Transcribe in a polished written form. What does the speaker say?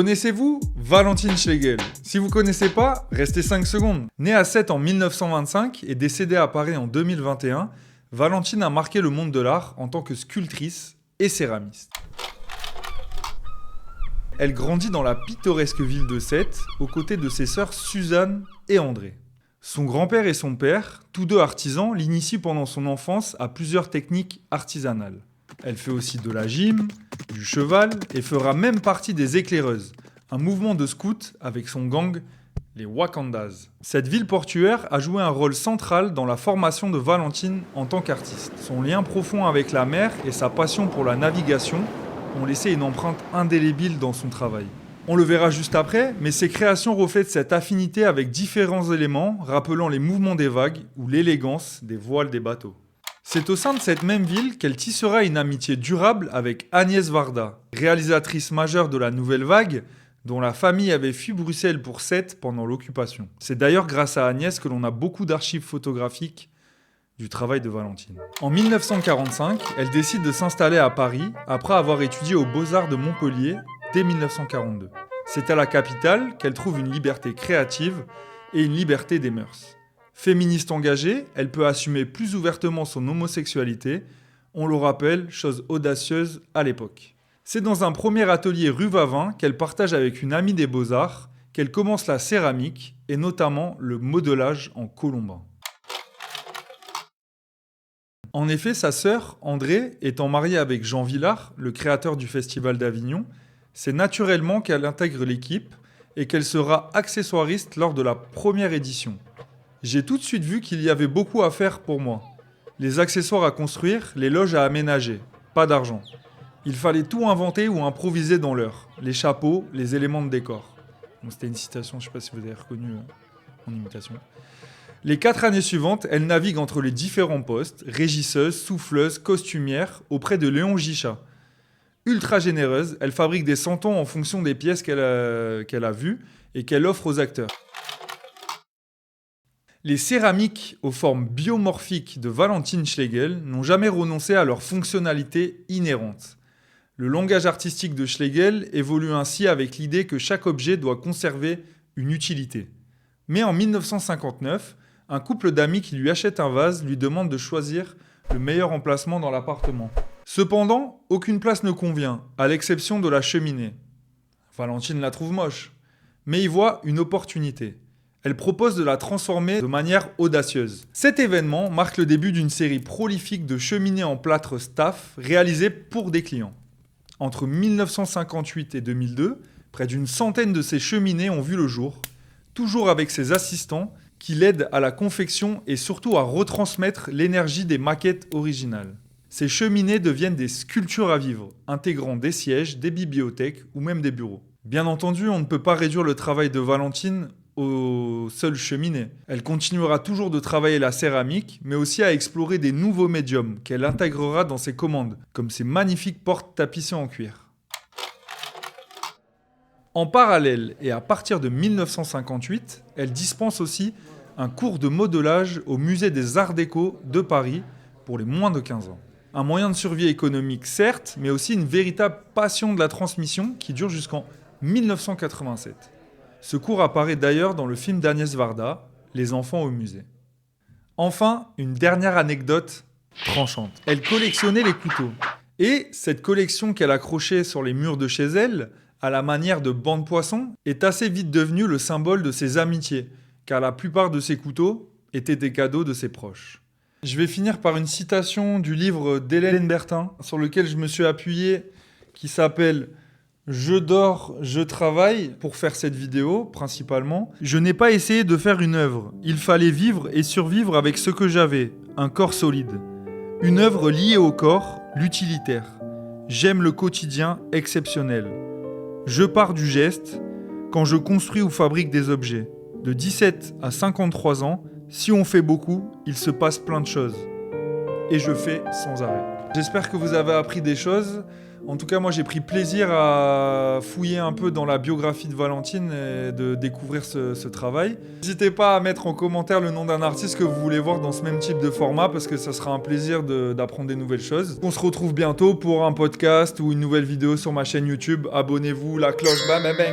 Connaissez-vous Valentine Schlegel? Si vous ne connaissez pas, restez 5 secondes. Née à Sète en 1925 et décédée à Paris en 2021, Valentine a marqué le monde de l'art en tant que sculptrice et céramiste. Elle grandit dans la pittoresque ville de Sète, aux côtés de ses sœurs Suzanne et André. Son grand-père et son père, tous deux artisans, l'initient pendant son enfance à plusieurs techniques artisanales. Elle fait aussi de la gym, du cheval et fera même partie des éclaireuses, un mouvement de scouts avec son gang, les Wakandas. Cette ville portuaire a joué un rôle central dans la formation de Valentine en tant qu'artiste. Son lien profond avec la mer et sa passion pour la navigation ont laissé une empreinte indélébile dans son travail. On le verra juste après, mais ses créations reflètent cette affinité avec différents éléments rappelant les mouvements des vagues ou l'élégance des voiles des bateaux. C'est au sein de cette même ville qu'elle tissera une amitié durable avec Agnès Varda, réalisatrice majeure de la Nouvelle Vague, dont la famille avait fui Bruxelles pour Sète pendant l'occupation. C'est d'ailleurs grâce à Agnès que l'on a beaucoup d'archives photographiques du travail de Valentine. En 1945, elle décide de s'installer à Paris après avoir étudié aux Beaux-Arts de Montpellier dès 1942. C'est à la capitale qu'elle trouve une liberté créative et une liberté des mœurs. Féministe engagée, elle peut assumer plus ouvertement son homosexualité, on le rappelle, chose audacieuse à l'époque. C'est dans un premier atelier rue Vavin qu'elle partage avec une amie des Beaux-Arts qu'elle commence la céramique et notamment le modelage en colombin. En effet, sa sœur, André, étant mariée avec Jean Vilar, le créateur du Festival d'Avignon, c'est naturellement qu'elle intègre l'équipe et qu'elle sera accessoiriste lors de la première édition. J'ai tout de suite vu qu'il y avait beaucoup à faire pour moi. Les accessoires à construire, les loges à aménager. Pas d'argent. Il fallait tout inventer ou improviser dans l'heure. Les chapeaux, les éléments de décor. Bon, c'était une citation, je ne sais pas si vous avez reconnu mon imitation. Les 4 années suivantes, elle navigue entre les différents postes, régisseuse, souffleuse, costumière, auprès de Léon Gichat. Ultra généreuse, elle fabrique des santons en fonction des pièces qu'elle a vues et qu'elle offre aux acteurs. Les céramiques aux formes biomorphiques de Valentine Schlegel n'ont jamais renoncé à leur fonctionnalité inhérente. Le langage artistique de Schlegel évolue ainsi avec l'idée que chaque objet doit conserver une utilité. Mais en 1959, un couple d'amis qui lui achète un vase lui demande de choisir le meilleur emplacement dans l'appartement. Cependant, aucune place ne convient, à l'exception de la cheminée. Valentine la trouve moche, mais y voit une opportunité. Elle propose de la transformer de manière audacieuse. Cet événement marque le début d'une série prolifique de cheminées en plâtre Staff réalisées pour des clients. Entre 1958 et 2002, près d'une centaine de ces cheminées ont vu le jour, toujours avec ses assistants qui l'aident à la confection et surtout à retransmettre l'énergie des maquettes originales. Ces cheminées deviennent des sculptures à vivre, intégrant des sièges, des bibliothèques ou même des bureaux. Bien entendu, on ne peut pas réduire le travail de Valentine aux seules cheminées. Elle continuera toujours de travailler la céramique, mais aussi à explorer des nouveaux médiums qu'elle intégrera dans ses commandes, comme ces magnifiques portes tapissées en cuir. En parallèle, et à partir de 1958, elle dispense aussi un cours de modelage au Musée des Arts Déco de Paris pour les moins de 15 ans. Un moyen de survie économique certes, mais aussi une véritable passion de la transmission qui dure jusqu'en 1987. Ce cours apparaît d'ailleurs dans le film d'Agnès Varda, Les enfants au musée. Enfin, une dernière anecdote tranchante. Elle collectionnait les couteaux. Et cette collection qu'elle accrochait sur les murs de chez elle, à la manière de bancs de poissons, est assez vite devenue le symbole de ses amitiés, car la plupart de ses couteaux étaient des cadeaux de ses proches. Je vais finir par une citation du livre d'Hélène Bertin, sur lequel je me suis appuyé, qui s'appelle « Je dors, je travaille » pour faire cette vidéo, principalement. Je n'ai pas essayé de faire une œuvre. Il fallait vivre et survivre avec ce que j'avais, un corps solide. Une œuvre liée au corps, l'utilitaire. J'aime le quotidien exceptionnel. Je pars du geste quand je construis ou fabrique des objets. De 17 à 53 ans, si on fait beaucoup, il se passe plein de choses. Et je fais sans arrêt. J'espère que vous avez appris des choses. En tout cas, moi j'ai pris plaisir à fouiller un peu dans la biographie de Valentine et de découvrir ce travail. N'hésitez pas à mettre en commentaire le nom d'un artiste que vous voulez voir dans ce même type de format parce que ça sera un plaisir d'apprendre des nouvelles choses. On se retrouve bientôt pour un podcast ou une nouvelle vidéo sur ma chaîne YouTube. Abonnez-vous, la cloche, bam, bam, bam.